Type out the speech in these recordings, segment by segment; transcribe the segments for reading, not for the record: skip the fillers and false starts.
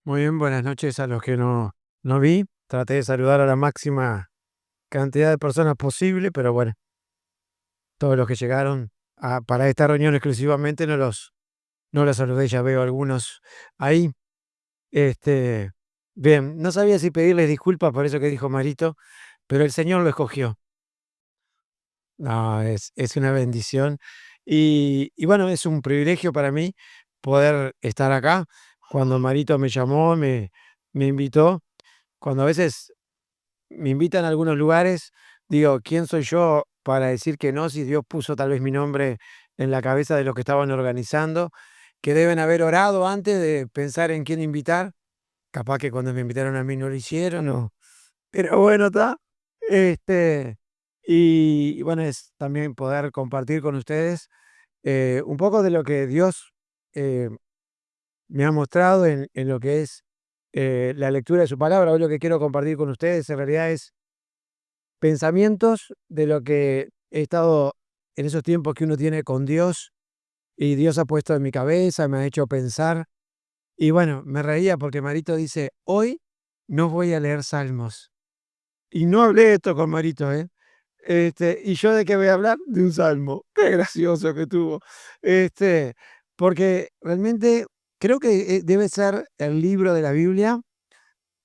Muy bien, buenas noches a los que no vi. Traté de saludar a la máxima cantidad de personas posible, pero bueno, todos los que llegaron para esta reunión exclusivamente no los saludé, ya veo algunos ahí. Este, bien, no sabía si pedirles disculpas por eso que dijo Marito, pero el Señor lo escogió. No, es una bendición. Y bueno, es un privilegio para mí poder estar acá. Cuando Marito me llamó, me invitó, cuando a veces me invitan a algunos lugares, digo, ¿quién soy yo para decir que no? Si Dios puso tal vez mi nombre en la cabeza de los que estaban organizando, que deben haber orado antes de pensar en quién invitar. Capaz que cuando me invitaron a mí no lo hicieron, pero bueno, está. Este, y bueno, es también poder compartir con ustedes un poco de lo que Dios eh, me ha mostrado en lo que es la lectura de su palabra. Hoy lo que quiero compartir con ustedes en realidad es pensamientos de lo que he estado en esos tiempos que uno tiene con Dios y Dios ha puesto en mi cabeza, me ha hecho pensar. Y bueno, me reía porque Marito dice, hoy no voy a leer salmos. Y no hablé de esto con Marito, ¿eh? ¿Y yo de qué voy a hablar? De un salmo. Qué gracioso que tuvo. Este, porque realmente creo que debe ser el libro de la Biblia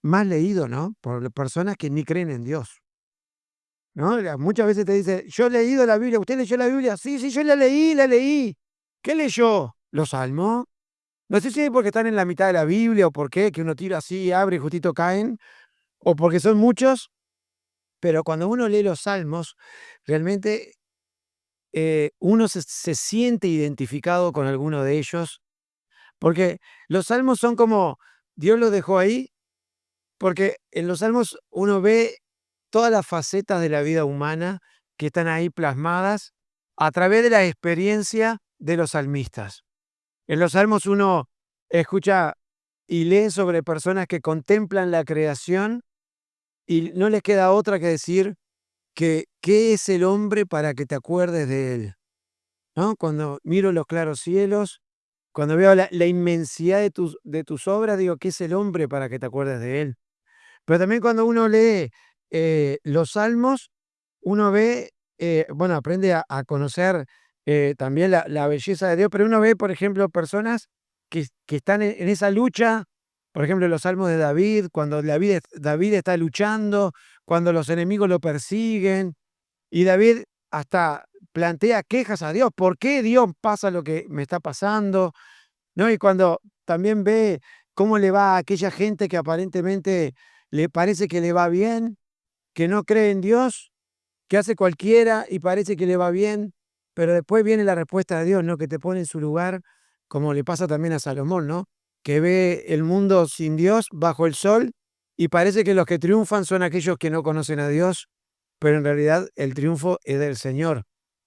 más leído, ¿no? Por personas que ni creen en Dios. ¿No? Muchas veces te dice, yo he leído la Biblia, ¿usted leyó la Biblia? Sí, sí, yo la leí, la leí. ¿Qué leyó? ¿Los salmos? No sé si es porque están en la mitad de la Biblia o por qué, que uno tira así, abre y justito caen, o porque son muchos, pero cuando uno lee los salmos, realmente uno se siente identificado con alguno de ellos, porque los salmos son como, Dios los dejó ahí, porque en los salmos uno ve todas las facetas de la vida humana que están ahí plasmadas a través de la experiencia de los salmistas. En los salmos uno escucha y lee sobre personas que contemplan la creación y no les queda otra que decir que ¿qué es el hombre para que te acuerdes de él? ¿No? Cuando miro los claros cielos, cuando veo la inmensidad de tus obras, digo, ¿qué es el hombre para que te acuerdes de él? Pero también cuando uno lee los salmos, uno ve, bueno, aprende a conocer también la belleza de Dios, pero uno ve, por ejemplo, personas que están en esa lucha, por ejemplo, los salmos de David, cuando David está luchando, cuando los enemigos lo persiguen, y David hasta plantea quejas a Dios, ¿por qué Dios pasa lo que me está pasando? ¿No? Y cuando también ve cómo le va a aquella gente que aparentemente le parece que le va bien, que no cree en Dios, que hace cualquiera y parece que le va bien, pero después viene la respuesta de Dios, ¿no? Que te pone en su lugar, como le pasa también a Salomón, ¿no? Que ve el mundo sin Dios bajo el sol y parece que los que triunfan son aquellos que no conocen a Dios, pero en realidad el triunfo es del Señor.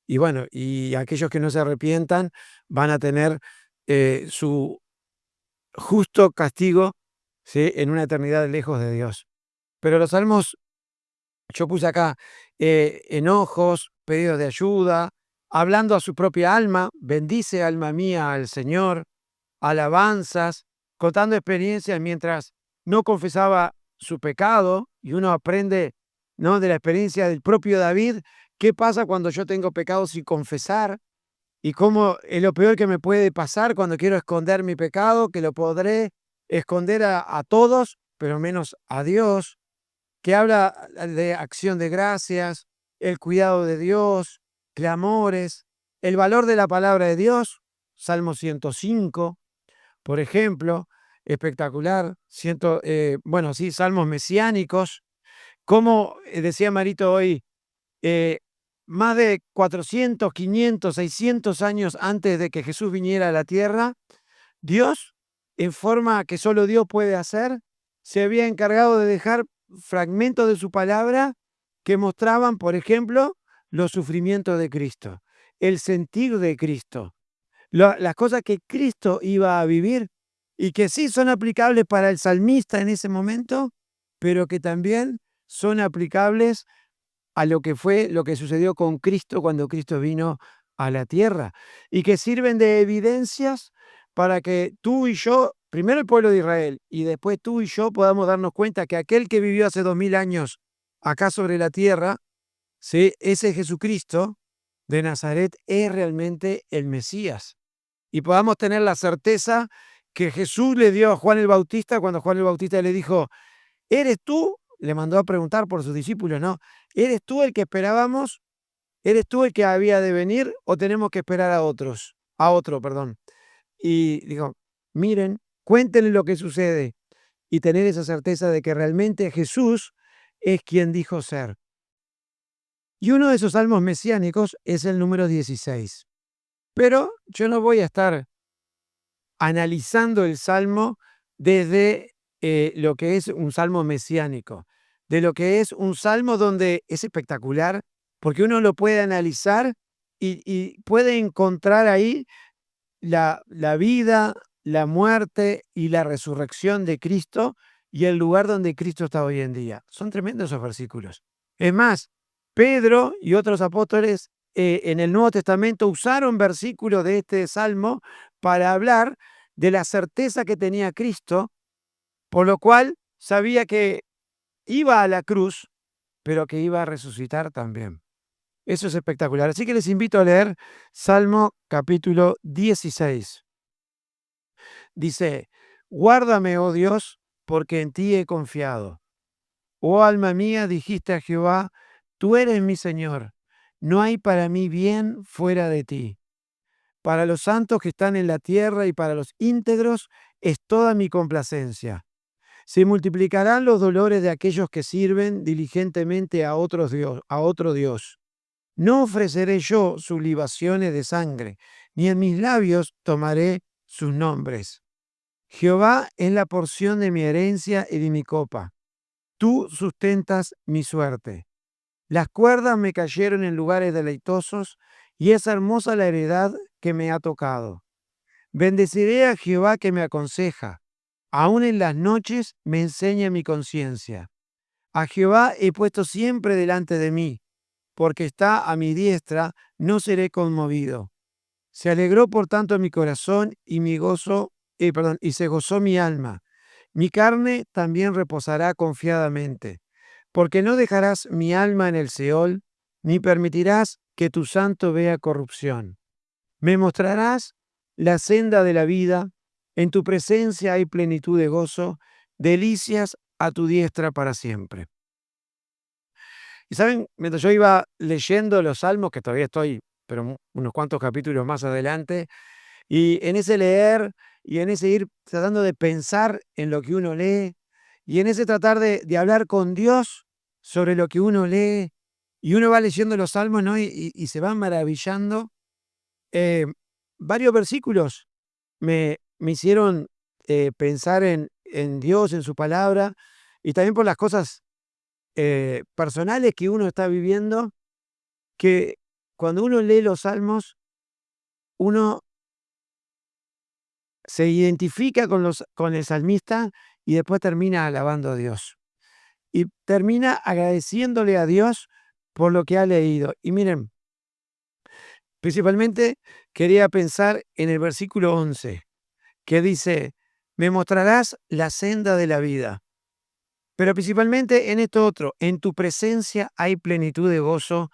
Y bueno, y aquellos que no se arrepientan van a tener su justo castigo, ¿sí? En una eternidad lejos de Dios. Pero los salmos, yo puse acá enojos, pedidos de ayuda, hablando a su propia alma, bendice alma mía al Señor, alabanzas, contando experiencias mientras no confesaba su pecado, y uno aprende, ¿no? De la experiencia del propio David, qué pasa cuando yo tengo pecados sin confesar, y cómo es lo peor que me puede pasar cuando quiero esconder mi pecado, que lo podré esconder a todos, pero menos a Dios, que habla de acción de gracias, el cuidado de Dios, clamores, el valor de la palabra de Dios, Salmo 105, por ejemplo, espectacular, bueno, sí, salmos mesiánicos, como decía Marito hoy, eh, más de 400, 500, 600 años antes de que Jesús viniera a la tierra, Dios, en forma que solo Dios puede hacer, se había encargado de dejar fragmentos de su palabra que mostraban, por ejemplo, los sufrimientos de Cristo, el sentir de Cristo, las cosas que Cristo iba a vivir y que sí son aplicables para el salmista en ese momento, pero que también son aplicables a lo que fue, lo que sucedió con Cristo cuando Cristo vino a la tierra, y que sirven de evidencias para que tú y yo primero el pueblo de Israel y después tú y yo podamos darnos cuenta que aquel que vivió hace 2000 años acá sobre la tierra, ¿sí? Ese Jesucristo de Nazaret es realmente el Mesías. Y podamos tener la certeza que Jesús le dio a Juan el Bautista cuando Juan el Bautista le dijo, ¿eres tú? Le mandó a preguntar por sus discípulos, ¿no? ¿Eres tú el que esperábamos? ¿Eres tú el que había de venir o tenemos que esperar a otros? A otro, perdón. Y dijo, miren, cuéntenle lo que sucede y tener esa certeza de que realmente Jesús es quien dijo ser. Y uno de esos salmos mesiánicos es el número 16. Pero yo no voy a estar analizando el salmo desde lo que es un salmo mesiánico, de lo que es un salmo donde es espectacular, porque uno lo puede analizar y puede encontrar ahí la vida, la muerte y la resurrección de Cristo y el lugar donde Cristo está hoy en día. Son tremendos esos versículos. Es más, Pedro y otros apóstoles en el Nuevo Testamento usaron versículos de este salmo para hablar de la certeza que tenía Cristo, por lo cual sabía que iba a la cruz, pero que iba a resucitar también. Eso es espectacular. Así que les invito a leer Salmo capítulo 16. Dice, guárdame, oh Dios, porque en ti he confiado. Oh alma mía, dijiste a Jehová, tú eres mi Señor. No hay para mí bien fuera de ti. Para los santos que están en la tierra y para los íntegros es toda mi complacencia. Se multiplicarán los dolores de aquellos que sirven diligentemente a otro Dios. No ofreceré yo sus libaciones de sangre, ni en mis labios tomaré sus nombres. Jehová es la porción de mi herencia y de mi copa. Tú sustentas mi suerte. Las cuerdas me cayeron en lugares deleitosos, y es hermosa la heredad que me ha tocado. Bendeciré a Jehová que me aconseja. Aún en las noches me enseña mi conciencia. A Jehová he puesto siempre delante de mí, porque está a mi diestra, no seré conmovido. Se alegró por tanto mi corazón y y se gozó mi alma. Mi carne también reposará confiadamente, porque no dejarás mi alma en el Seol, ni permitirás que tu santo vea corrupción. Me mostrarás la senda de la vida, en tu presencia hay plenitud de gozo, delicias a tu diestra para siempre. Y saben, mientras yo iba leyendo los salmos, que todavía estoy, pero unos cuantos capítulos más adelante, y en ese leer y en ese ir tratando de pensar en lo que uno lee y en ese tratar de hablar con Dios sobre lo que uno lee y uno va leyendo los salmos, ¿no? Y se van maravillando. eh, Varios versículos me hicieron pensar en Dios, en su palabra y también por las cosas personales que uno está viviendo, que cuando uno lee los salmos, uno se identifica con el salmista y después termina alabando a Dios. Y termina agradeciéndole a Dios por lo que ha leído. Y miren, principalmente quería pensar en el versículo 11, que dice, me mostrarás la senda de la vida. Pero principalmente en esto otro, en tu presencia hay plenitud de gozo,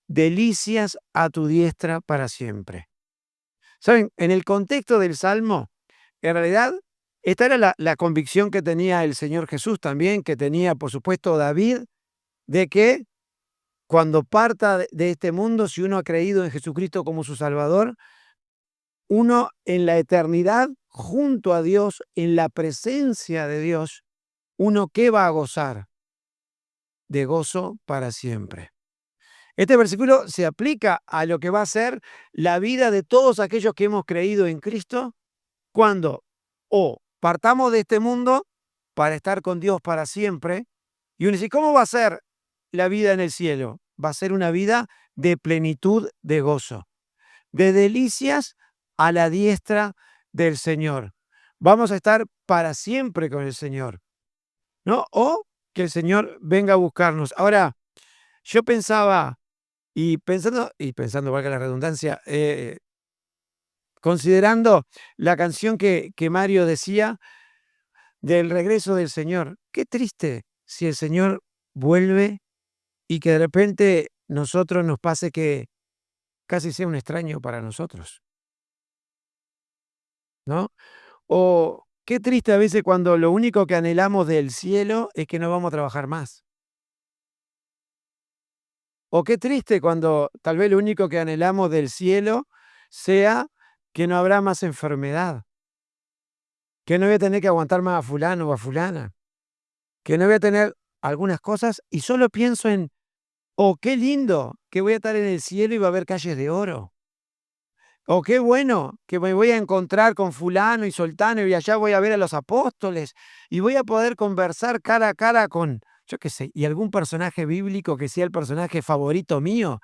delicias a tu diestra para siempre. ¿Saben? En el contexto del Salmo, en realidad, esta era la convicción que tenía el Señor Jesús también, que tenía, por supuesto, David, de que cuando parta de este mundo, si uno ha creído en Jesucristo como su Salvador, uno en la eternidad, junto a Dios, en la presencia de Dios, uno que va a gozar de gozo para siempre. Este versículo se aplica a lo que va a ser la vida de todos aquellos que hemos creído en Cristo cuando o partamos de este mundo para estar con Dios para siempre, y uno dice, ¿cómo va a ser la vida en el cielo? Va a ser una vida de plenitud de gozo, de delicias a la diestra del Señor. Vamos a estar para siempre con el Señor, ¿no? O que el Señor venga a buscarnos. Ahora, yo pensaba, y pensando, valga la redundancia, considerando la canción que Mario decía del regreso del Señor. Qué triste si el Señor vuelve y que de repente nosotros nos pase que casi sea un extraño para nosotros, ¿no? O qué triste a veces cuando lo único que anhelamos del cielo es que no vamos a trabajar más. O qué triste cuando tal vez lo único que anhelamos del cielo sea que no habrá más enfermedad, que no voy a tener que aguantar más a fulano o a fulana, que no voy a tener algunas cosas y solo pienso en, oh, qué lindo que voy a estar en el cielo y va a haber calles de oro. O qué bueno que me voy a encontrar con fulano y soltano y allá voy a ver a los apóstoles y voy a poder conversar cara a cara con, yo qué sé, y algún personaje bíblico que sea el personaje favorito mío.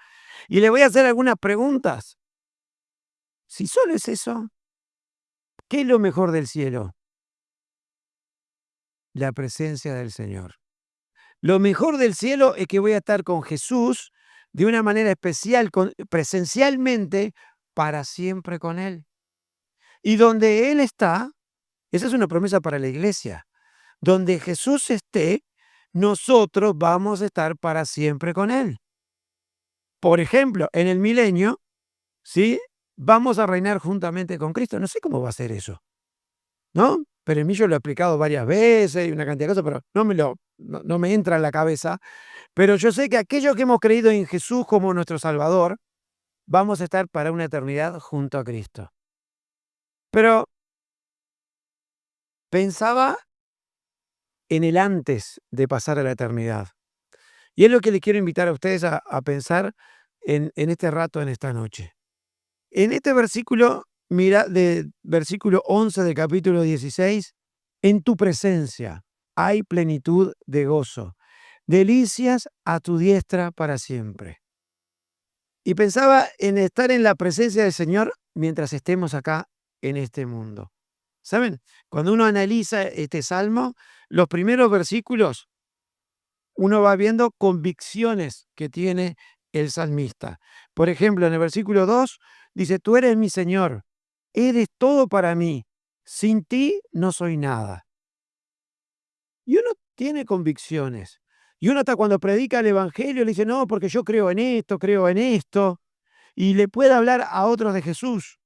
Y le voy a hacer algunas preguntas. Si solo es eso, ¿qué es lo mejor del cielo? La presencia del Señor. Lo mejor del cielo es que voy a estar con Jesús de una manera especial, presencialmente, para siempre con Él. Y donde Él está, esa es una promesa para la iglesia. Donde Jesús esté, nosotros vamos a estar para siempre con Él. Por ejemplo, en el milenio, ¿sí? Vamos a reinar juntamente con Cristo. No sé cómo va a ser eso, ¿no? Pero en mí yo lo he explicado varias veces y una cantidad de cosas, pero no me entra en la cabeza. Pero yo sé que aquellos que hemos creído en Jesús como nuestro Salvador, vamos a estar para una eternidad junto a Cristo. Pero pensaba en el antes de pasar a la eternidad. Y es lo que les quiero invitar a ustedes a pensar en este rato, en esta noche. En este versículo, mira, de versículo 11 del capítulo 16, en tu presencia hay plenitud de gozo, delicias a tu diestra para siempre. Y pensaba en estar en la presencia del Señor mientras estemos acá en este mundo. ¿Saben? Cuando uno analiza este salmo, los primeros versículos, uno va viendo convicciones que tiene el salmista. Por ejemplo, en el versículo 2 dice, tú eres mi Señor, eres todo para mí, sin ti no soy nada. Y uno tiene convicciones. Y uno hasta cuando predica el Evangelio le dice, no, porque yo creo en esto, y le puede hablar a otros de Jesús.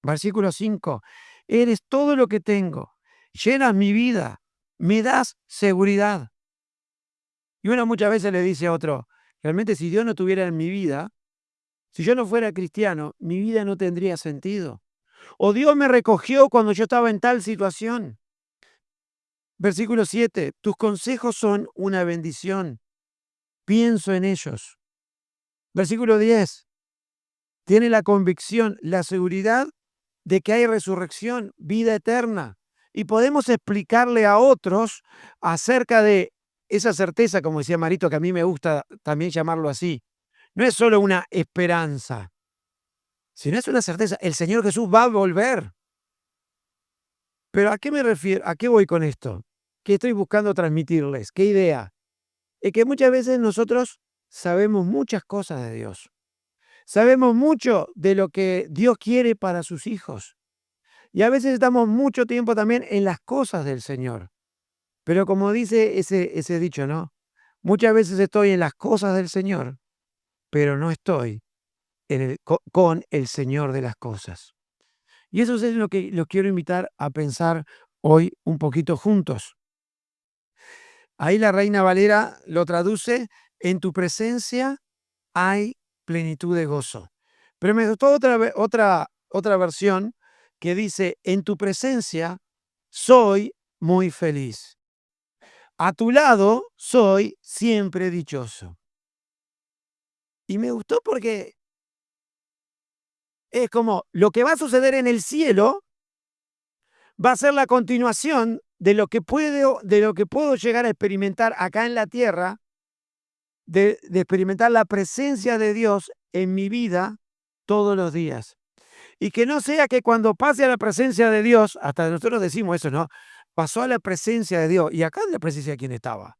Versículo 5, eres todo lo que tengo, llenas mi vida, me das seguridad. Y uno muchas veces le dice a otro, realmente si Dios no estuviera en mi vida, si yo no fuera cristiano, mi vida no tendría sentido. O Dios me recogió cuando yo estaba en tal situación. Versículo 7, tus consejos son una bendición, pienso en ellos. Versículo 10, tiene la convicción, la seguridad de que hay resurrección, vida eterna. Y podemos explicarle a otros acerca de esa certeza, como decía Marito, que a mí me gusta también llamarlo así. No es solo una esperanza, sino es una certeza. El Señor Jesús va a volver. Pero ¿a qué me refiero? ¿A qué voy con esto? ¿Qué estoy buscando transmitirles? ¿Qué idea? Es que muchas veces nosotros sabemos muchas cosas de Dios. Sabemos mucho de lo que Dios quiere para sus hijos. Y a veces estamos mucho tiempo también en las cosas del Señor. Pero como dice ese dicho, ¿no? Muchas veces estoy en las cosas del Señor, pero no estoy con el Señor de las cosas. Y eso es lo que los quiero invitar a pensar hoy un poquito juntos. Ahí la Reina Valera lo traduce, en tu presencia hay plenitud de gozo. Pero me gustó otra versión que dice, en tu presencia soy muy feliz. A tu lado soy siempre dichoso. Y me gustó porque es como lo que va a suceder en el cielo va a ser la continuación de lo que puedo llegar a experimentar acá en la tierra, de experimentar la presencia de Dios en mi vida todos los días. Y que no sea que cuando pase a la presencia de Dios, hasta nosotros decimos eso, ¿no? Pasó a la presencia de Dios. ¿Y acá en la presencia de quién estaba?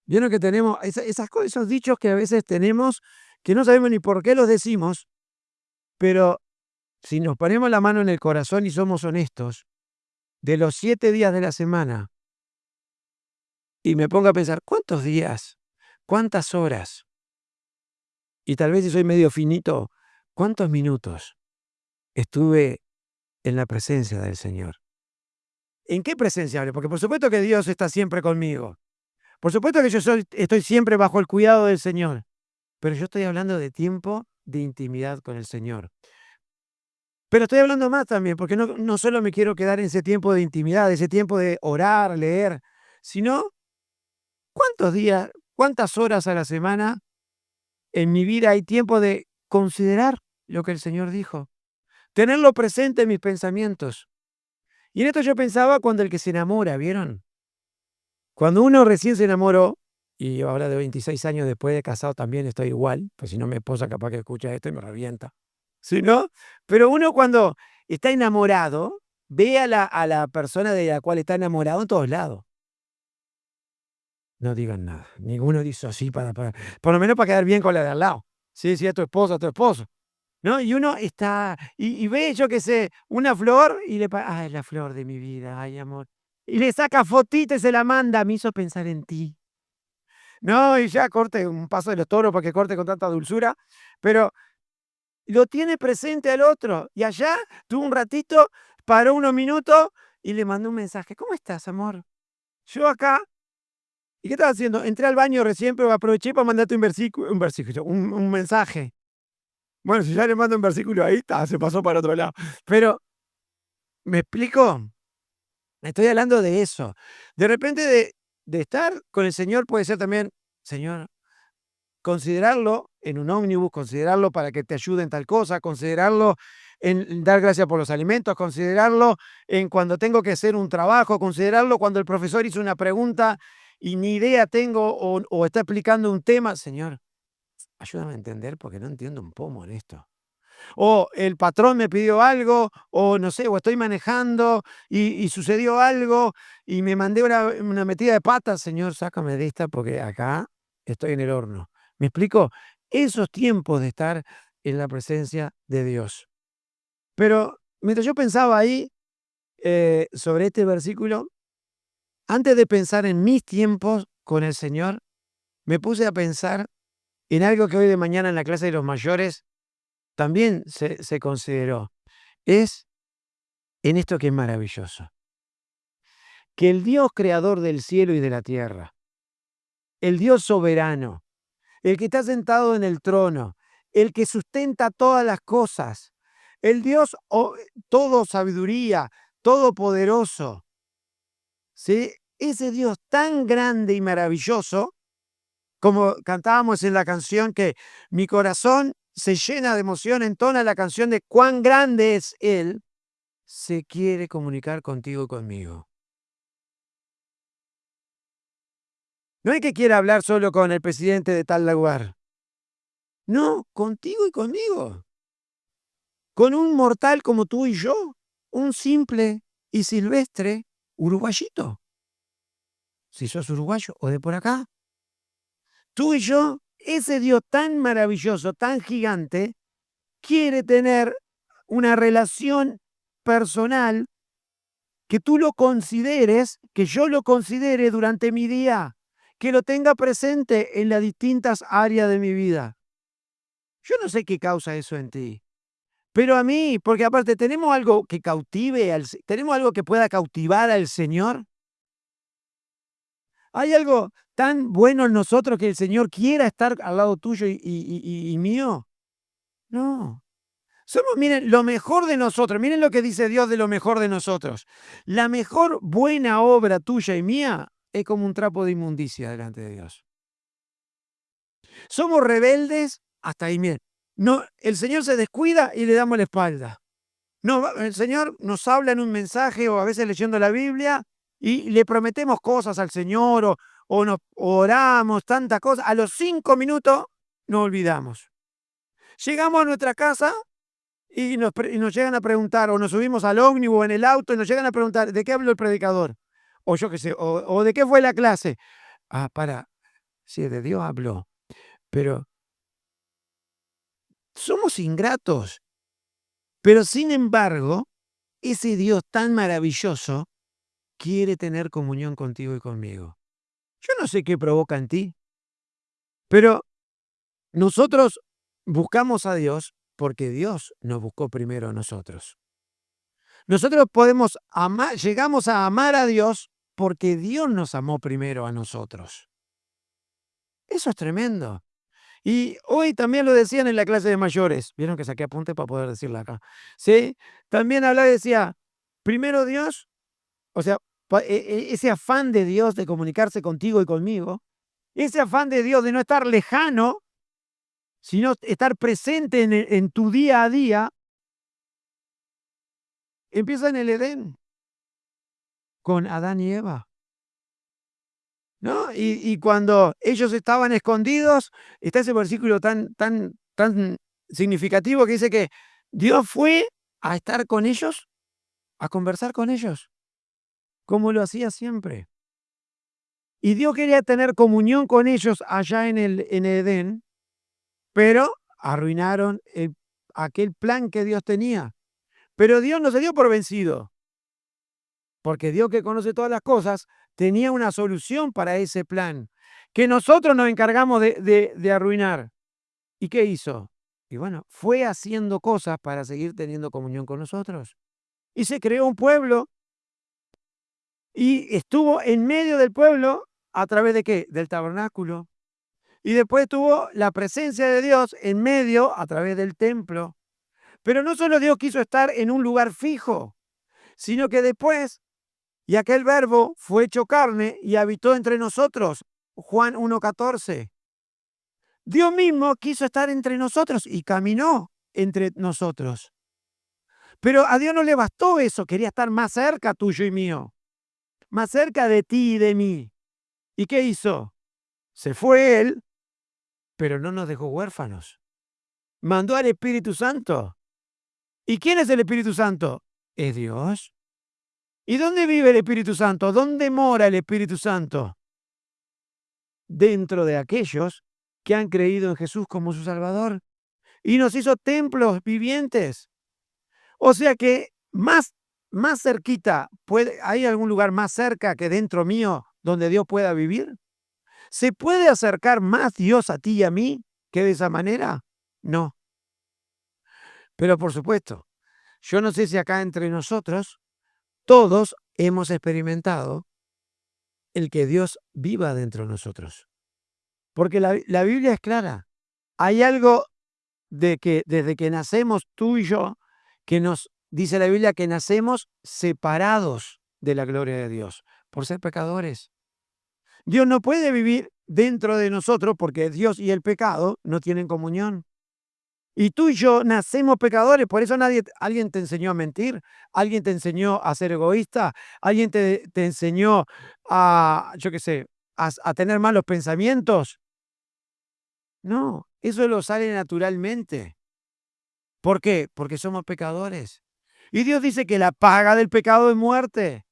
Vieron que tenemos esos dichos que a veces tenemos, que no sabemos ni por qué los decimos, pero si nos ponemos la mano en el corazón y somos honestos, de los 7 días de la semana, y me pongo a pensar, ¿cuántos días? ¿Cuántas horas? Y tal vez si soy medio finito, ¿cuántos minutos estuve en la presencia del Señor? ¿En qué presencia hablo? Porque por supuesto que Dios está siempre conmigo. Por supuesto que estoy siempre bajo el cuidado del Señor. Pero yo estoy hablando de tiempo de intimidad con el Señor. Pero estoy hablando más también, porque no solo me quiero quedar en ese tiempo de intimidad, ese tiempo de orar, leer, sino cuántos días, cuántas horas a la semana en mi vida hay tiempo de considerar lo que el Señor dijo, tenerlo presente en mis pensamientos. Y en esto yo pensaba cuando el que se enamora, ¿vieron? Cuando uno recién se enamoró, y ahora de 26 años después de casado también estoy igual, pues si no mi esposa capaz que escucha esto y me revienta. ¿Sí, no? Pero uno cuando está enamorado, ve a la persona de la cual está enamorado en todos lados. No digan nada. Ninguno dice así para por lo menos para quedar bien con la de al lado. Sí, sí, es tu esposa, tu esposo. ¿No? Y uno está, y ve, yo qué sé, una flor y ay, la flor de mi vida, ay, amor. Y le saca fotito y se la manda, me hizo pensar en ti. No, y ya corte un paso de los toros para que corte con tanta dulzura, pero lo tiene presente al otro. Y allá tuvo un ratito, paró unos minutos y le mandó un mensaje. ¿Cómo estás, amor? Yo acá. ¿Y qué estás haciendo? Entré al baño recién, pero aproveché para mandarte un mensaje. Bueno, si ya le mando un versículo ahí, está, se pasó para otro lado. Pero, ¿me explico? Estoy hablando de eso. De repente de estar con el Señor puede ser también, Señor, considerarlo en un ómnibus, considerarlo para que te ayude en tal cosa, considerarlo en dar gracias por los alimentos, considerarlo en cuando tengo que hacer un trabajo, considerarlo cuando el profesor hizo una pregunta y ni idea tengo o está explicando un tema. Señor, ayúdame a entender porque no entiendo un pomo en esto. O el patrón me pidió algo, o no sé, o estoy manejando y sucedió algo y me mandé una metida de pata. Señor, sácame de esta porque acá estoy en el horno. ¿Me explico? Esos tiempos de estar en la presencia de Dios. Pero mientras yo pensaba ahí sobre este versículo, antes de pensar en mis tiempos con el Señor, me puse a pensar en algo que hoy de mañana en la clase de los mayores también se consideró. Es en esto que es maravilloso, que el Dios creador del cielo y de la tierra, el Dios soberano, el que está sentado en el trono, el que sustenta todas las cosas, el Dios todo sabiduría, todopoderoso, ¿sí? Ese Dios tan grande y maravilloso, como cantábamos en la canción, que mi corazón se llena de emoción, entona la canción de cuán grande es Él, se quiere comunicar contigo y conmigo. No es que quiera hablar solo con el presidente de tal lugar. No, contigo y conmigo. Con un mortal como tú y yo. Un simple y silvestre uruguayito. Si sos uruguayo o de por acá. Tú y yo, ese Dios tan maravilloso, tan gigante, quiere tener una relación personal que tú lo consideres, que yo lo considere durante mi día, que lo tenga presente en las distintas áreas de mi vida. Yo no sé qué causa eso en ti, pero a mí, porque aparte tenemos algo que tenemos algo que pueda cautivar al Señor. ¿Hay algo tan bueno en nosotros que el Señor quiera estar al lado tuyo y mío? No. Somos, miren, lo mejor de nosotros. Miren lo que dice Dios de lo mejor de nosotros. La mejor buena obra tuya y mía es como un trapo de inmundicia delante de Dios. Somos rebeldes hasta ahí, miren. No, el Señor se descuida y le damos la espalda. No, el Señor nos habla en un mensaje o a veces leyendo la Biblia y le prometemos cosas al Señor o nos oramos, tantas cosas. A los 5 minutos nos olvidamos. Llegamos a nuestra casa y nos llegan a preguntar, o nos subimos al ómnibus en el auto y nos llegan a preguntar, ¿de qué habló el predicador? O yo qué sé, o ¿de qué fue la clase? Ah, sí, de Dios habló, pero somos ingratos. Pero sin embargo, ese Dios tan maravilloso quiere tener comunión contigo y conmigo. Yo no sé qué provoca en ti, pero nosotros buscamos a Dios porque Dios nos buscó primero a nosotros. Nosotros podemos amar, llegamos a amar a Dios porque Dios nos amó primero a nosotros. Eso es tremendo. Y hoy también lo decían en la clase de mayores. Vieron que saqué apunte para poder decirlo acá. ¿Sí? También hablaba y decía, primero Dios, o sea, ese afán de Dios de comunicarse contigo y conmigo, ese afán de Dios de no estar lejano, sino estar presente en tu día a día, empieza en el Edén, con Adán y Eva. ¿No? Y cuando ellos estaban escondidos, está ese versículo tan significativo que dice que Dios fue a estar con ellos, a conversar con ellos, como lo hacía siempre. Y Dios quería tener comunión con ellos allá en Edén, pero arruinaron aquel plan que Dios tenía. Pero Dios no se dio por vencido, porque Dios, que conoce todas las cosas, tenía una solución para ese plan, que nosotros nos encargamos de arruinar. ¿Y qué hizo? Y bueno, fue haciendo cosas para seguir teniendo comunión con nosotros. Y se creó un pueblo y estuvo en medio del pueblo a través de ¿qué? Del tabernáculo. Y después tuvo la presencia de Dios en medio a través del templo. Pero no solo Dios quiso estar en un lugar fijo, sino que después, y aquel verbo fue hecho carne y habitó entre nosotros. Juan 1:14. Dios mismo quiso estar entre nosotros y caminó entre nosotros. Pero a Dios no le bastó eso, quería estar más cerca tuyo y mío, más cerca de ti y de mí. ¿Y qué hizo? Se fue Él, pero no nos dejó huérfanos. Mandó al Espíritu Santo. ¿Y quién es el Espíritu Santo? Es Dios. ¿Y dónde vive el Espíritu Santo? ¿Dónde mora el Espíritu Santo? Dentro de aquellos que han creído en Jesús como su Salvador. Y nos hizo templos vivientes. O sea que más cerquita, ¿hay algún lugar más cerca que dentro mío donde Dios pueda vivir? ¿Se puede acercar más Dios a ti y a mí que de esa manera? No. Pero por supuesto, yo no sé si acá entre nosotros todos hemos experimentado el que Dios viva dentro de nosotros. Porque la Biblia es clara. Hay algo de que desde que nacemos tú y yo, que nos dice la Biblia que nacemos separados de la gloria de Dios por ser pecadores. Dios no puede vivir dentro de nosotros porque Dios y el pecado no tienen comunión. Y tú y yo nacemos pecadores, por eso alguien te enseñó a mentir, alguien te enseñó a ser egoísta, alguien te enseñó a, yo qué sé, a tener malos pensamientos. No, eso lo sale naturalmente. ¿Por qué? Porque somos pecadores. Y Dios dice que la paga del pecado es muerte.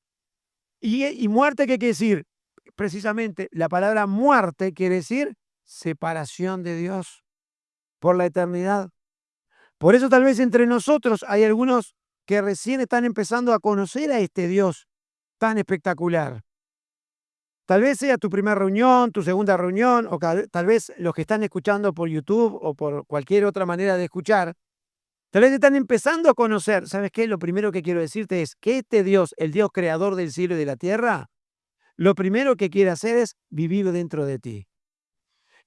¿Y muerte qué quiere decir? Precisamente, la palabra muerte quiere decir separación de Dios por la eternidad. Por eso tal vez entre nosotros hay algunos que recién están empezando a conocer a este Dios tan espectacular. Tal vez sea tu primera reunión, tu segunda reunión, o tal vez los que están escuchando por YouTube o por cualquier otra manera de escuchar, tal vez están empezando a conocer. ¿Sabes qué? Lo primero que quiero decirte es que este Dios, el Dios creador del cielo y de la tierra, lo primero que quiere hacer es vivir dentro de ti.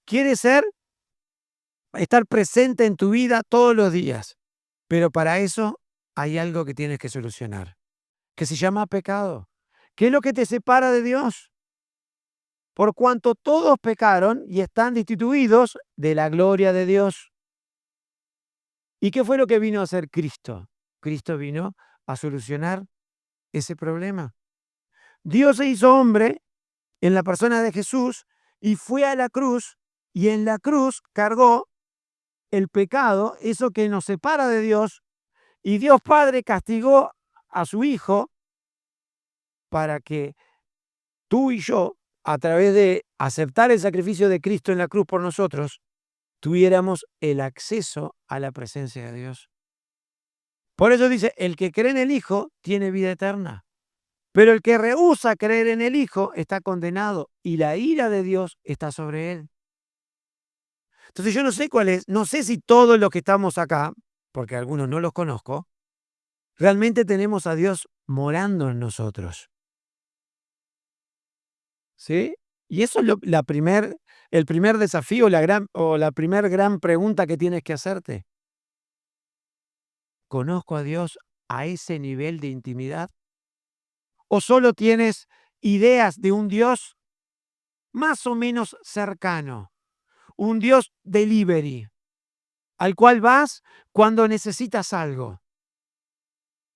Quiere estar presente en tu vida todos los días. Pero para eso hay algo que tienes que solucionar, que se llama pecado. ¿Qué es lo que te separa de Dios? Por cuanto todos pecaron y están destituidos de la gloria de Dios. ¿Y qué fue lo que vino a hacer Cristo? Cristo vino a solucionar ese problema. Dios se hizo hombre en la persona de Jesús y fue a la cruz, y en la cruz cargó el pecado, eso que nos separa de Dios, y Dios Padre castigó a su Hijo para que tú y yo, a través de aceptar el sacrificio de Cristo en la cruz por nosotros, tuviéramos el acceso a la presencia de Dios. Por eso dice, el que cree en el Hijo tiene vida eterna. Pero el que rehúsa creer en el Hijo está condenado y la ira de Dios está sobre él. Entonces yo no sé cuál es, no sé si todos los que estamos acá, porque algunos no los conozco, realmente tenemos a Dios morando en nosotros. ¿Sí? Y eso es el primer desafío, la primer gran pregunta que tienes que hacerte. ¿Conozco a Dios a ese nivel de intimidad? ¿O solo tienes ideas de un Dios más o menos cercano? Un Dios delivery, al cual vas cuando necesitas algo.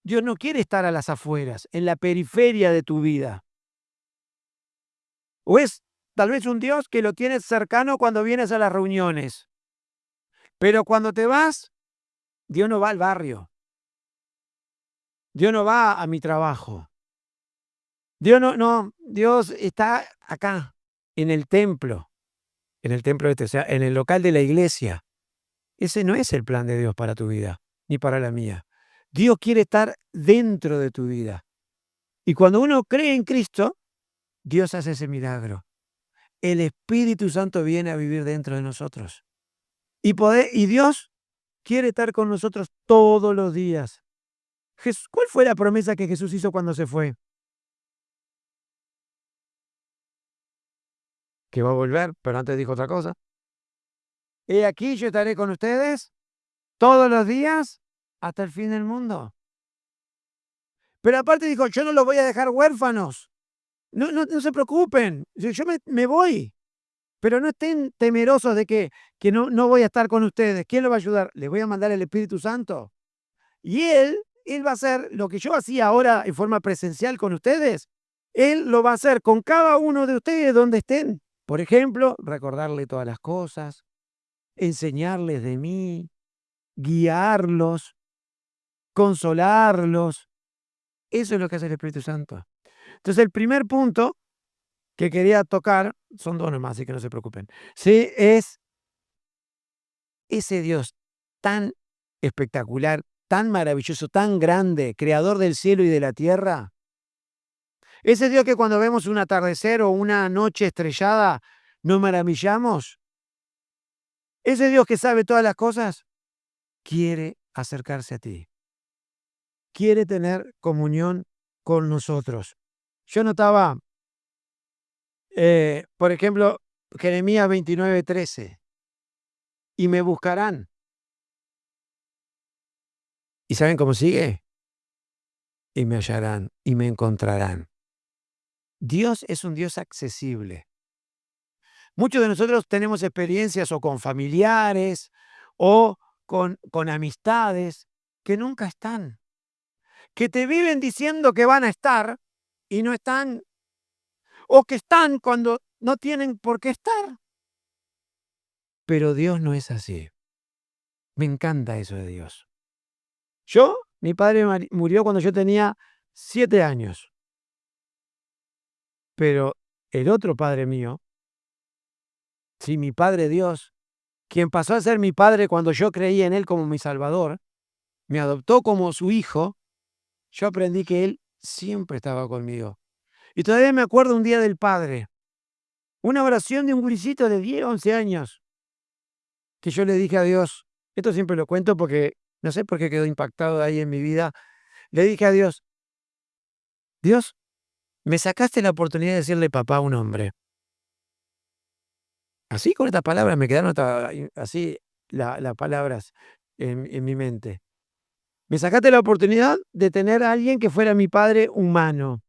Dios no quiere estar a las afueras, en la periferia de tu vida. O es tal vez un Dios que lo tienes cercano cuando vienes a las reuniones. Pero cuando te vas, Dios no va al barrio. Dios no va a mi trabajo. Dios está acá, en el templo o sea, en el local de la iglesia. Ese no es el plan de Dios para tu vida, ni para la mía. Dios quiere estar dentro de tu vida. Y cuando uno cree en Cristo, Dios hace ese milagro. El Espíritu Santo viene a vivir dentro de nosotros. Y Dios quiere estar con nosotros todos los días. ¿Cuál fue la promesa que Jesús hizo cuando se fue? Que va a volver, pero antes dijo otra cosa. He aquí yo estaré con ustedes todos los días hasta el fin del mundo. Pero aparte dijo, yo no los voy a dejar huérfanos. No se preocupen, yo me voy. Pero no estén temerosos de que no voy a estar con ustedes. ¿Quién los va a ayudar? Les voy a mandar el Espíritu Santo. Y Él va a hacer lo que yo hacía ahora en forma presencial con ustedes. Él lo va a hacer con cada uno de ustedes donde estén. Por ejemplo, recordarle todas las cosas, enseñarles de mí, guiarlos, consolarlos. Eso es lo que hace el Espíritu Santo. Entonces, el primer punto que quería tocar, son dos nomás, así que no se preocupen, sí, es ese Dios tan espectacular, tan maravilloso, tan grande, creador del cielo y de la tierra. Ese Dios que cuando vemos un atardecer o una noche estrellada, nos maravillamos. Ese Dios que sabe todas las cosas, quiere acercarse a ti. Quiere tener comunión con nosotros. Yo notaba, por ejemplo, Jeremías 29:13, y me buscarán. ¿Y saben cómo sigue? Y me hallarán y me encontrarán. Dios es un Dios accesible. Muchos de nosotros tenemos experiencias o con familiares o con amistades que nunca están, que te viven diciendo que van a estar y no están, o que están cuando no tienen por qué estar. Pero Dios no es así. Me encanta eso de Dios. Mi padre murió cuando yo tenía 7 años, pero el otro padre mío, sí, mi Padre Dios, quien pasó a ser mi padre cuando yo creí en Él como mi Salvador, me adoptó como su hijo, yo aprendí que Él siempre estaba conmigo. Y todavía me acuerdo un día del Padre, una oración de un gurisito de 10, 11 años, que yo le dije a Dios, esto siempre lo cuento porque no sé por qué quedó impactado ahí en mi vida, le dije a Dios, Dios, me sacaste la oportunidad de decirle papá a un hombre. Así con estas palabras me quedaron así las palabras en mi mente. Me sacaste la oportunidad de tener a alguien que fuera mi padre humano,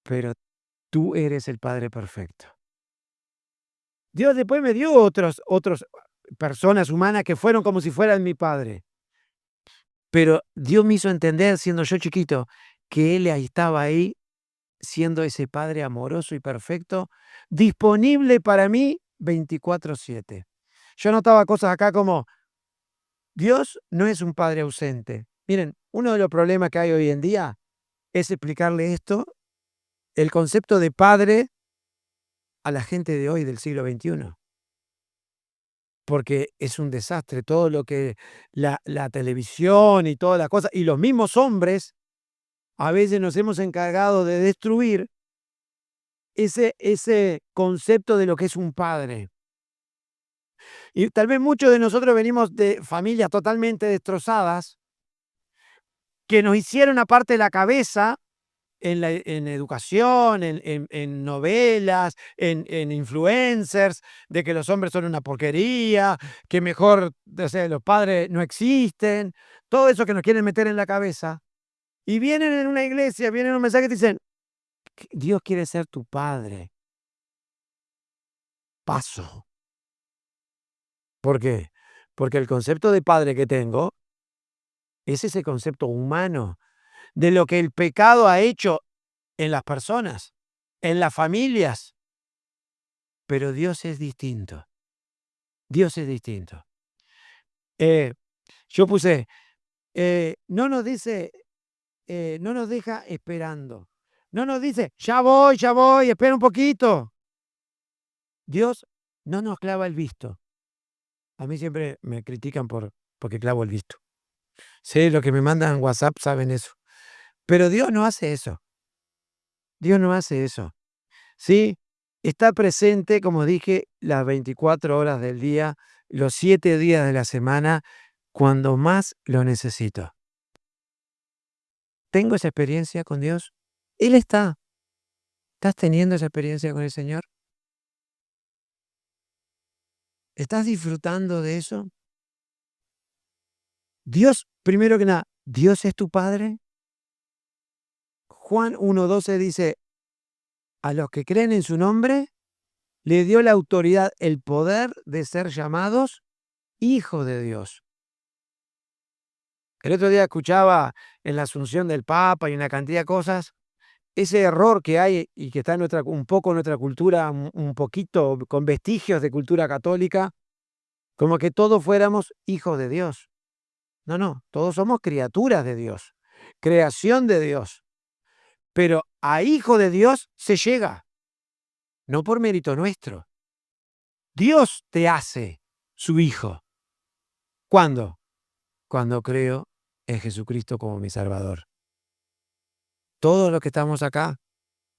pero tú eres el Padre perfecto. Dios después me dio otros personas humanas que fueron como si fueran mi padre, pero Dios me hizo entender, siendo yo chiquito, que Él ahí estaba ahí, siendo ese Padre amoroso y perfecto, disponible para mí 24/7. Yo notaba cosas acá como, Dios no es un Padre ausente. Miren, uno de los problemas que hay hoy en día es explicarle esto, el concepto de padre, a la gente de hoy del siglo XXI. porque es un desastre todo lo que la televisión y todas las cosas, y los mismos hombres a veces nos hemos encargado de destruir ese concepto de lo que es un padre. Y tal vez muchos de nosotros venimos de familias totalmente destrozadas, que nos hicieron aparte la cabeza en educación, en novelas, en influencers, de que los hombres son una porquería, que mejor, o sea, los padres no existen, todo eso que nos quieren meter en la cabeza. Y vienen en una iglesia, vienen en un mensaje y te dicen: Dios quiere ser tu padre. Paso. ¿Por qué? Porque el concepto de padre que tengo es ese concepto humano de lo que el pecado ha hecho en las personas, en las familias. Pero Dios es distinto. Dios es distinto. Yo puse, no nos dice, no nos deja esperando. No nos dice, ya voy, espera un poquito. Dios no nos clava el visto. A mí siempre me critican porque clavo el visto. Sí, los que me mandan WhatsApp saben eso. Pero Dios no hace eso. Dios no hace eso. ¿Sí? Está presente, como dije, las 24 horas del día, los 7 días de la semana, cuando más lo necesito. ¿Tengo esa experiencia con Dios? Él está. ¿Estás teniendo esa experiencia con el Señor? ¿Estás disfrutando de eso? Dios, primero que nada, ¿Dios es tu Padre? Juan 1:12 dice, a los que creen en su nombre, le dio la autoridad, el poder de ser llamados hijos de Dios. El otro día escuchaba en la asunción del Papa y una cantidad de cosas, ese error que hay y que está en un poco en nuestra cultura, un poquito con vestigios de cultura católica, como que todos fuéramos hijos de Dios. No, no, todos somos criaturas de Dios, creación de Dios. Pero a hijo de Dios se llega, no por mérito nuestro. Dios te hace su hijo. ¿Cuándo? Cuando creo en Jesucristo como mi Salvador. Todos los que estamos acá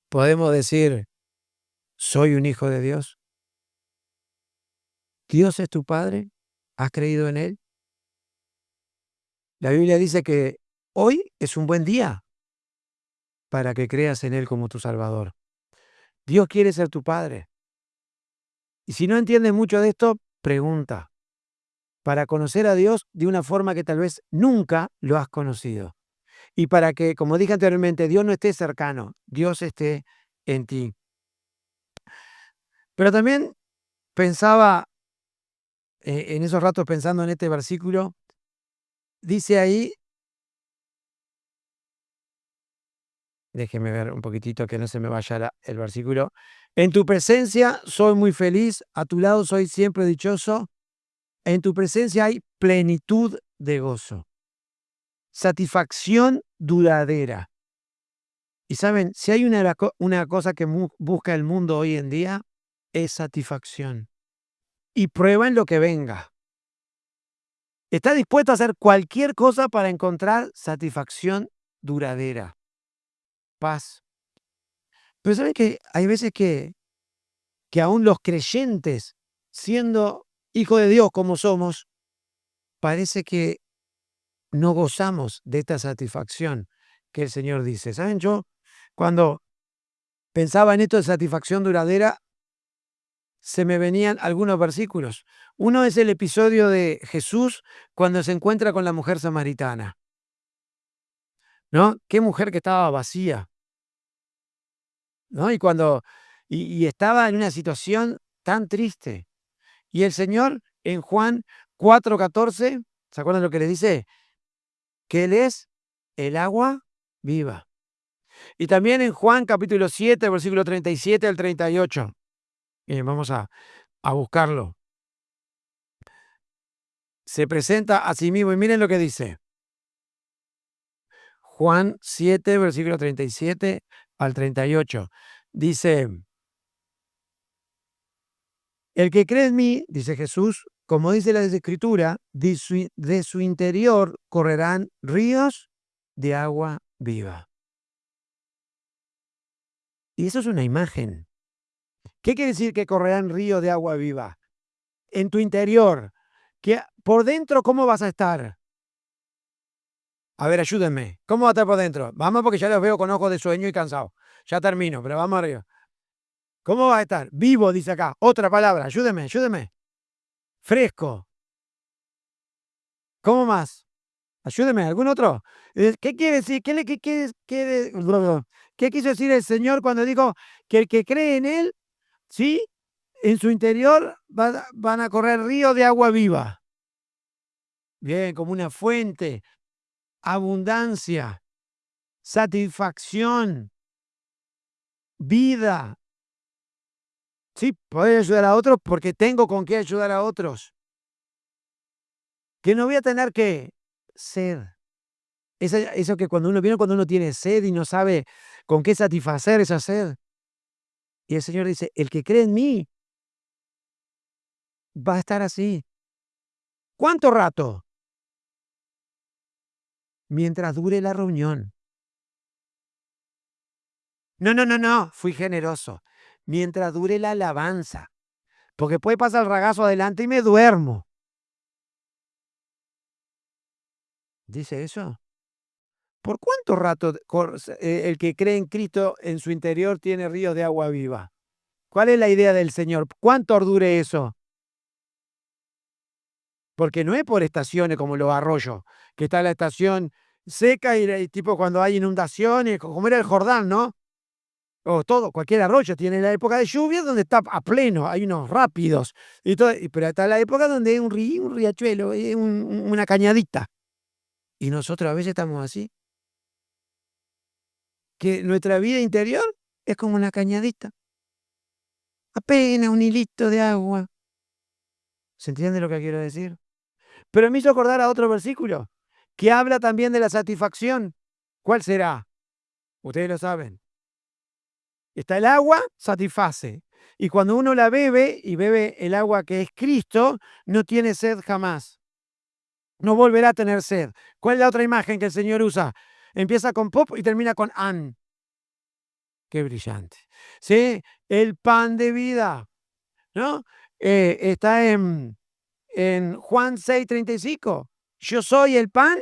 podemos decir, soy un hijo de Dios. Dios es tu Padre. ¿Has creído en Él? La Biblia dice que hoy es un buen día para que creas en Él como tu Salvador. Dios quiere ser tu Padre. Y si no entiendes mucho de esto, pregunta, para conocer a Dios de una forma que tal vez nunca lo has conocido. Y para que, como dije anteriormente, Dios no esté cercano, Dios esté en ti. Pero también pensaba, en esos ratos pensando en este versículo, dice ahí, déjeme ver un poquitito que no se me vaya el versículo, en tu presencia soy muy feliz, a tu lado soy siempre dichoso, en tu presencia hay plenitud de gozo, satisfacción duradera. Y saben, si hay una cosa que busca el mundo hoy en día, es satisfacción. Y prueba en lo que venga. Está dispuesto a hacer cualquier cosa para encontrar satisfacción duradera, paz. Pero ¿saben que hay veces que aún los creyentes, siendo hijos de Dios como somos, parece que no gozamos de esta satisfacción que el Señor dice? ¿Saben? Yo, cuando pensaba en esto de satisfacción duradera, se me venían algunos versículos. Uno es el episodio de Jesús cuando se encuentra con la mujer samaritana, ¿no? Qué mujer que estaba vacía, ¿no? Y estaba en una situación tan triste. Y el Señor en Juan 4:14, ¿se acuerdan lo que le dice? Que Él es el agua viva. Y también en Juan capítulo 7, versículo 37 al 38. Vamos a buscarlo. Se presenta a sí mismo y miren lo que dice. Juan 7, versículo 37 al 38. Dice, el que cree en mí, dice Jesús, como dice la Escritura, de su interior correrán ríos de agua viva. Y eso es una imagen. ¿Qué quiere decir que correrán ríos de agua viva? En tu interior, que por dentro, ¿cómo vas a estar? A ver, ayúdenme. ¿Cómo va a estar por dentro? Vamos, porque ya los veo con ojos de sueño y cansado. Ya termino, pero vamos arriba. ¿Cómo va a estar? Vivo, dice acá. Otra palabra. Ayúdenme, ayúdenme. Fresco. ¿Cómo más? Ayúdeme, ¿algún otro? ¿Qué quiere decir? ¿Qué quiso decir el Señor cuando dijo que el que cree en Él, sí, en su interior van a correr ríos de agua viva? Bien, como una fuente, abundancia, satisfacción, vida. Sí, poder ayudar a otros porque tengo con qué ayudar a otros. Que no voy a tener que sed. Eso que cuando uno tiene sed y no sabe con qué satisfacer esa sed. Y el Señor dice, el que cree en mí va a estar así. ¿Cuánto rato? Mientras dure la reunión. No, no, no, no, fui generoso. Mientras dure la alabanza. Porque puede pasar el ragazo adelante y me duermo. ¿Dice eso? ¿Por cuánto rato el que cree en Cristo en su interior tiene ríos de agua viva? ¿Cuál es la idea del Señor? ¿Cuánto dure eso? Porque no es por estaciones como los arroyos, que está la estación seca y tipo cuando hay inundaciones, como era el Jordán, ¿no? O todo, cualquier arroyo tiene la época de lluvia donde está a pleno, hay unos rápidos, y todo, pero está la época donde hay un río, un riachuelo, una cañadita. Y nosotros a veces estamos así, que nuestra vida interior es como una cañadita, apenas un hilito de agua. ¿Se entiende lo que quiero decir? Pero me hizo acordar a otro versículo, que habla también de la satisfacción. ¿Cuál será? Ustedes lo saben. Está el agua, satisface. Y cuando uno la bebe y bebe el agua que es Cristo, no tiene sed jamás. No volverá a tener sed. ¿Cuál es la otra imagen que el Señor usa? Empieza con pop y termina con an. Qué brillante. ¿Sí? El pan de vida. ¿No? Está en Juan 6:35. Yo soy el pan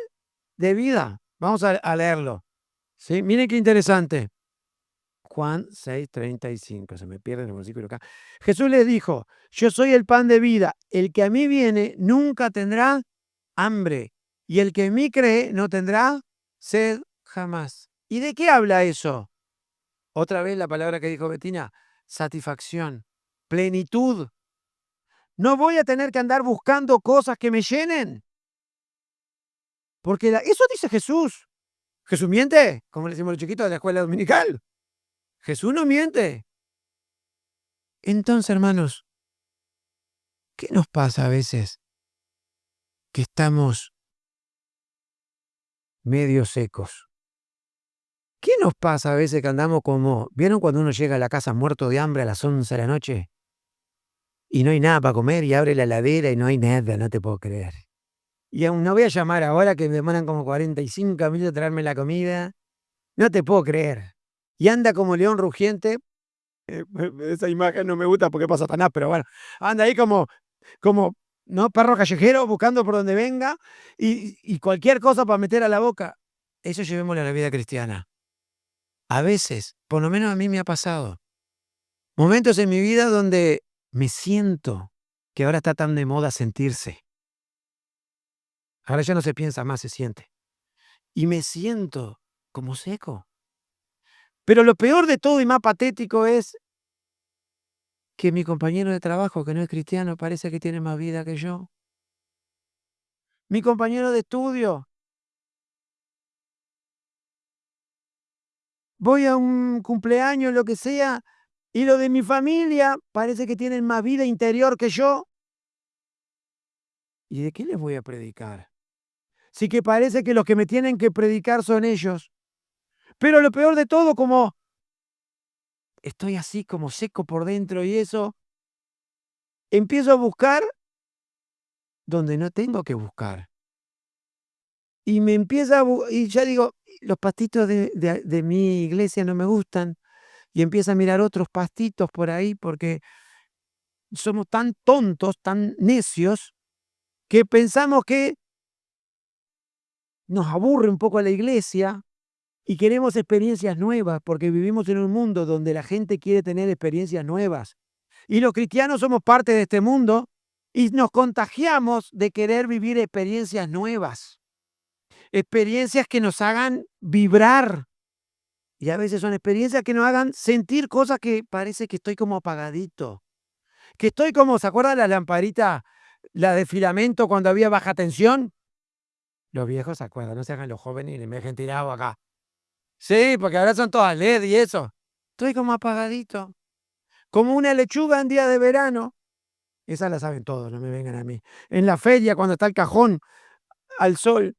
de vida. Vamos a leerlo. ¿Sí? Miren qué interesante. Juan 6:35, se me pierde el versículo acá. Jesús les dijo, yo soy el pan de vida, el que a mí viene nunca tendrá hambre, y el que en mí cree no tendrá sed jamás. ¿Y de qué habla eso? Otra vez la palabra que dijo Betina, satisfacción, plenitud. No voy a tener que andar buscando cosas que me llenen, porque eso dice Jesús. ¿Jesús miente? Como le decimos a los chiquitos de la escuela dominical. Jesús no miente. Entonces, hermanos, ¿qué nos pasa a veces que estamos medio secos? ¿Qué nos pasa a veces que andamos como, ¿vieron cuando uno llega a la casa muerto de hambre a las 11 de la noche? Y no hay nada para comer y abre la heladera y no hay nada, no te puedo creer. Y aún no voy a llamar ahora que me demoran como 45 minutos traerme la comida. No te puedo creer. Y anda como león rugiente. Esa imagen no me gusta porque pasa Satanás, pero bueno, anda ahí como ¿no? Perro callejero buscando por donde venga y cualquier cosa para meter a la boca. Eso llevémoslo a la vida cristiana. A veces, por lo menos a mí me ha pasado, momentos en mi vida donde me siento que ahora está tan de moda sentirse. Ahora ya no se piensa más, se siente. Y me siento como seco. Pero lo peor de todo y más patético es que mi compañero de trabajo, que no es cristiano, parece que tiene más vida que yo. Mi compañero de estudio. Voy a un cumpleaños, lo que sea, y lo de mi familia parece que tienen más vida interior que yo. ¿Y de qué les voy a predicar? Sí que parece que los que me tienen que predicar son ellos. Pero lo peor de todo, como estoy así como seco por dentro y eso, empiezo a buscar donde no tengo que buscar. Y me empieza y ya digo, los pastitos de mi iglesia no me gustan, y empiezo a mirar otros pastitos por ahí, porque somos tan tontos, tan necios, que pensamos que nos aburre un poco la iglesia y queremos experiencias nuevas, porque vivimos en un mundo donde la gente quiere tener experiencias nuevas. Y los cristianos somos parte de este mundo y nos contagiamos de querer vivir experiencias nuevas, experiencias que nos hagan vibrar. Y a veces son experiencias que nos hagan sentir cosas que parece que estoy como apagadito, que estoy como, ¿se acuerdan la lamparita, la de filamento cuando había baja tensión? Los viejos se acuerdan, no se hagan los jóvenes y me dejen tirado acá. Sí, porque ahora son todas LED y eso. Estoy como apagadito, como una lechuga en día de verano. Esas la saben todos, no me vengan a mí. En la feria, cuando está el cajón al sol.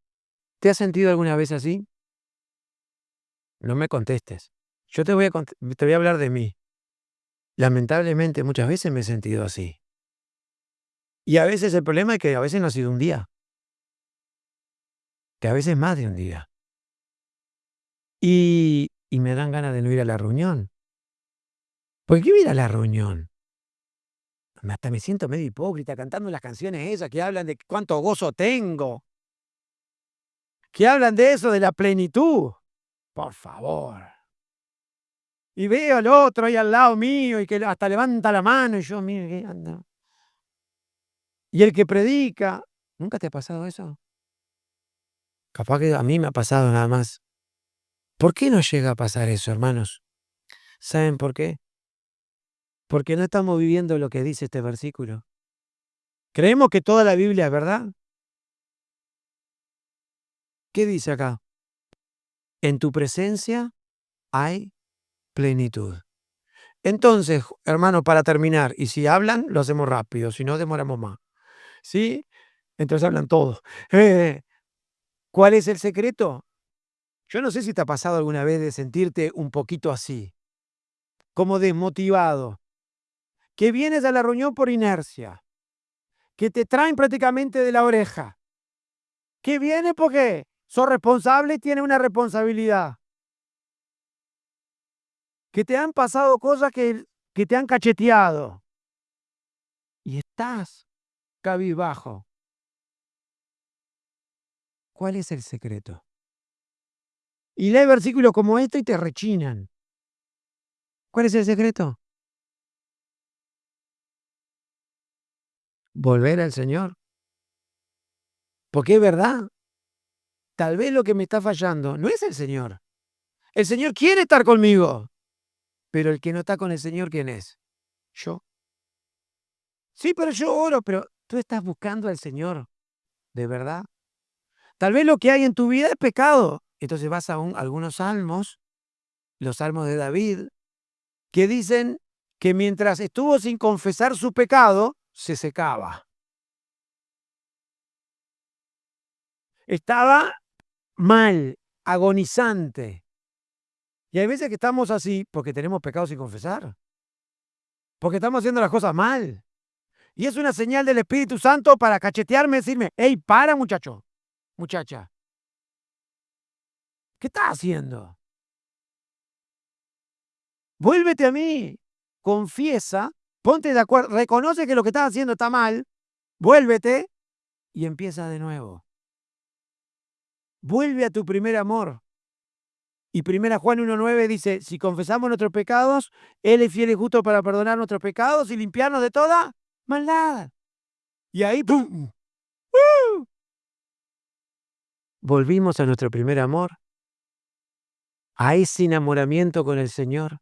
¿Te has sentido alguna vez así? No me contestes. Yo te voy a hablar de mí. Lamentablemente, muchas veces me he sentido así. Y a veces el problema es que a veces no ha sido un día, que a veces más de un día. Y me dan ganas de no ir a la reunión. ¿Por qué voy a ir a la reunión? Hasta me siento medio hipócrita cantando las canciones esas que hablan de cuánto gozo tengo, que hablan de eso, de la plenitud. Por favor. Y veo al otro ahí al lado mío y que hasta levanta la mano y yo, mire, ¿qué anda? Y el que predica, ¿nunca te ha pasado eso? Capaz que a mí me ha pasado nada más. ¿Por qué nos llega a pasar eso, hermanos? ¿Saben por qué? Porque no estamos viviendo lo que dice este versículo. ¿Creemos que toda la Biblia es verdad? ¿Qué dice acá? En tu presencia hay plenitud. Entonces, hermanos, para terminar, y si hablan, lo hacemos rápido, si no, demoramos más. ¿Sí? Entonces hablan todos. ¿Cuál es el secreto? Yo no sé si te ha pasado alguna vez de sentirte un poquito así, como desmotivado, que vienes a la reunión por inercia, que te traen prácticamente de la oreja, que vienes porque sos responsable y tienes una responsabilidad, que te han pasado cosas que te han cacheteado y estás cabizbajo. ¿Cuál es el secreto? Y lee versículos como este y te rechinan. ¿Cuál es el secreto? Volver al Señor. Porque es verdad, tal vez lo que me está fallando no es el Señor. El Señor quiere estar conmigo, pero el que no está con el Señor, ¿quién es? Yo. Sí, pero yo oro, pero tú estás buscando al Señor, ¿de verdad? Tal vez lo que hay en tu vida es pecado. Entonces vas a algunos salmos, los salmos de David, que dicen que mientras estuvo sin confesar su pecado, se secaba. Estaba mal, agonizante. Y hay veces que estamos así porque tenemos pecado sin confesar, porque estamos haciendo las cosas mal. Y es una señal del Espíritu Santo para cachetearme y decirme, hey, para muchacho, muchacha, ¿qué estás haciendo? Vuélvete a mí, confiesa, ponte de acuerdo, reconoce que lo que estás haciendo está mal, vuélvete y empieza de nuevo. Vuelve a tu primer amor. Y 1 Juan 1:9 dice, si confesamos nuestros pecados, Él es fiel y justo para perdonar nuestros pecados y limpiarnos de toda maldad. Y ahí, ¡pum! ¡Uh! Volvimos a nuestro primer amor, a ese enamoramiento con el Señor,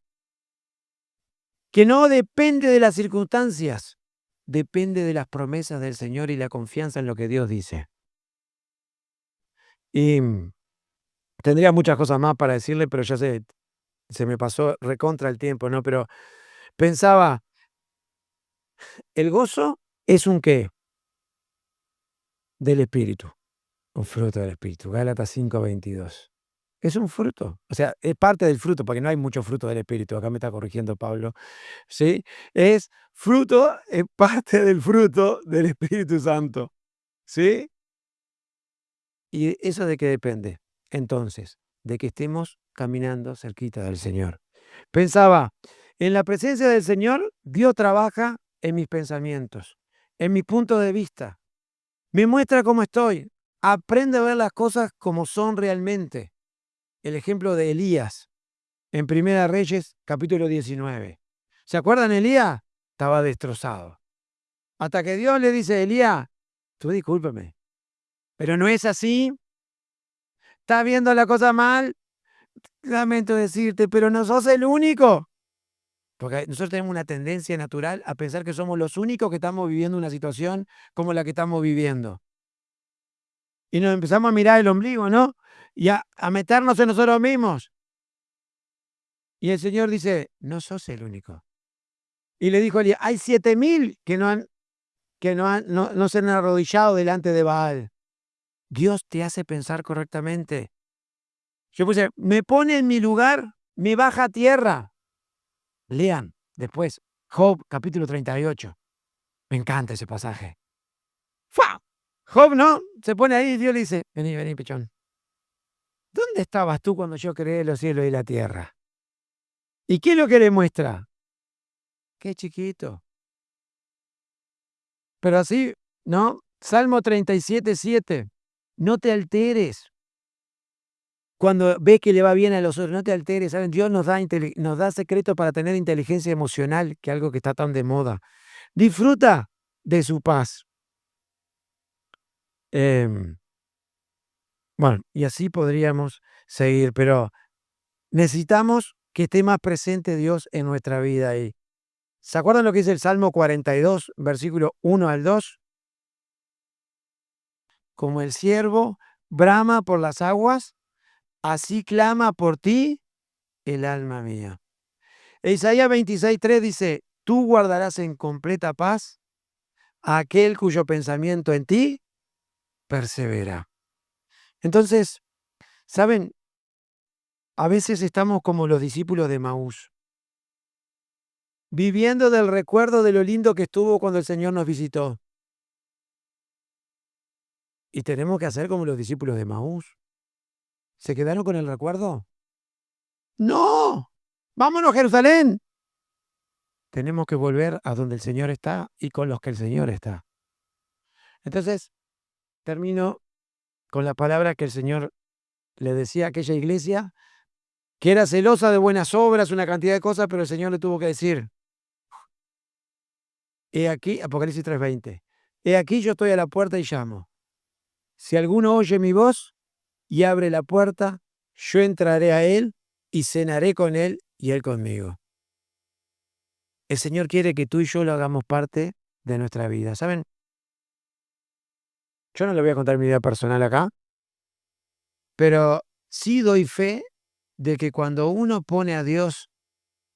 que no depende de las circunstancias, depende de las promesas del Señor y la confianza en lo que Dios dice. Y tendría muchas cosas más para decirle, pero ya se me pasó recontra el tiempo, ¿no? Pero pensaba, el gozo es un qué del Espíritu, un fruto del Espíritu. Gálatas 5:22. Es un fruto, o sea, es parte del fruto, porque no hay mucho fruto del Espíritu, acá me está corrigiendo Pablo, ¿sí? Es fruto, es parte del fruto del Espíritu Santo. ¿Sí? ¿Y eso de qué depende? Entonces, de que estemos caminando cerquita del Señor. Pensaba, en la presencia del Señor, Dios trabaja en mis pensamientos, en mi punto de vista. Me muestra cómo estoy. Aprende a ver las cosas como son realmente. El ejemplo de Elías en Primera Reyes, capítulo 19. ¿Se acuerdan Elías? Estaba destrozado. Hasta que Dios le dice, Elías, tú discúlpeme, pero no es así. ¿Estás viendo la cosa mal? Lamento decirte, pero no sos el único. Porque nosotros tenemos una tendencia natural a pensar que somos los únicos que estamos viviendo una situación como la que estamos viviendo. Y nos empezamos a mirar el ombligo, ¿no? Y a meternos en nosotros mismos. Y el Señor dice, no sos el único. Y le dijo a Elías, hay 7.000 que no se han arrodillado delante de Baal. Dios te hace pensar correctamente. Yo puse, me pone en mi lugar, me baja a tierra. Lean después, Job capítulo 38. Me encanta ese pasaje. ¡Fua! Job, ¿no? Se pone ahí y Dios le dice, vení, vení, pechón. ¿Dónde estabas tú cuando yo creé los cielos y la tierra? ¿Y qué es lo que le muestra? Qué chiquito. Pero así, ¿no? Salmo 37:7. No te alteres. Cuando ves que le va bien a los otros, no te alteres. ¿Saben? Dios nos da secretos para tener inteligencia emocional, que es algo que está tan de moda. Disfruta de su paz. Bueno, y así podríamos seguir, pero necesitamos que esté más presente Dios en nuestra vida. Y ¿se acuerdan lo que dice el Salmo 42, versículo 1 al 2? Como el ciervo brama por las aguas, así clama por ti el alma mía. E Isaías 26:3 dice, tú guardarás en completa paz a aquel cuyo pensamiento en ti persevera. Entonces, ¿saben? A veces estamos como los discípulos de Maús, viviendo del recuerdo de lo lindo que estuvo cuando el Señor nos visitó. Y tenemos que hacer como los discípulos de Maús. ¿Se quedaron con el recuerdo? ¡No! ¡Vámonos a Jerusalén! Tenemos que volver a donde el Señor está y con los que el Señor está. Entonces, termino con la palabra que el Señor le decía a aquella iglesia, que era celosa de buenas obras, una cantidad de cosas, pero el Señor le tuvo que decir, he aquí, Apocalipsis 3:20, he aquí yo estoy a la puerta y llamo. Si alguno oye mi voz y abre la puerta, yo entraré a él y cenaré con él y él conmigo. El Señor quiere que tú y yo lo hagamos parte de nuestra vida. ¿Saben? Yo no le voy a contar mi vida personal acá, pero sí doy fe de que cuando uno pone a Dios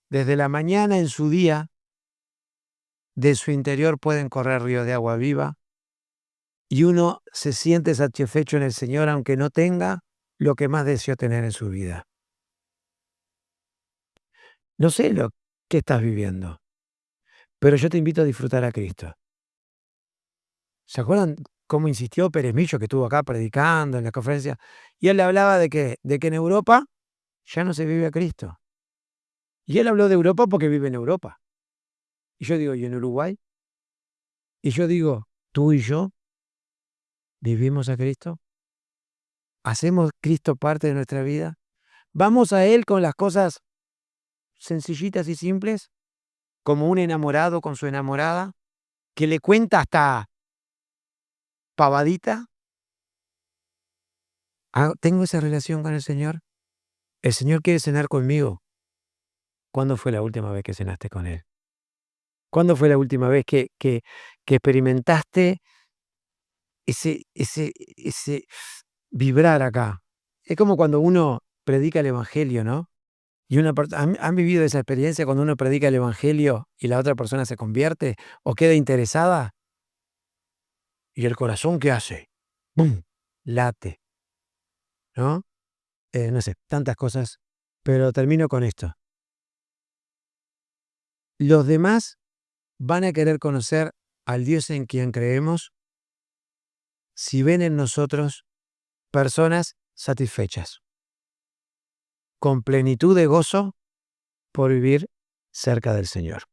desde la mañana en su día, de su interior pueden correr ríos de agua viva y uno se siente satisfecho en el Señor aunque no tenga lo que más deseó tener en su vida. No sé lo que estás viviendo, pero yo te invito a disfrutar a Cristo. ¿Se acuerdan cómo insistió Pérez Millo, que estuvo acá predicando en la conferencia? Y él le hablaba de que en Europa ya no se vive a Cristo. Y él habló de Europa porque vive en Europa. Y yo digo, ¿y en Uruguay? Y yo digo, ¿tú y yo vivimos a Cristo? ¿Hacemos Cristo parte de nuestra vida? ¿Vamos a Él con las cosas sencillitas y simples? Como un enamorado con su enamorada, que le cuenta hasta pavadita. ¿Tengo esa relación con el Señor? El Señor quiere cenar conmigo. ¿Cuándo fue la última vez que cenaste con Él? ¿Cuándo fue la última vez que experimentaste ese vibrar acá? Es como cuando uno predica el evangelio, ¿no? Y ¿han vivido esa experiencia cuando uno predica el evangelio y la otra persona se convierte o queda interesada? ¿Y el corazón qué hace? ¡Bum! Late, ¿no? No sé, tantas cosas, pero termino con esto. Los demás van a querer conocer al Dios en quien creemos si ven en nosotros personas satisfechas, con plenitud de gozo por vivir cerca del Señor.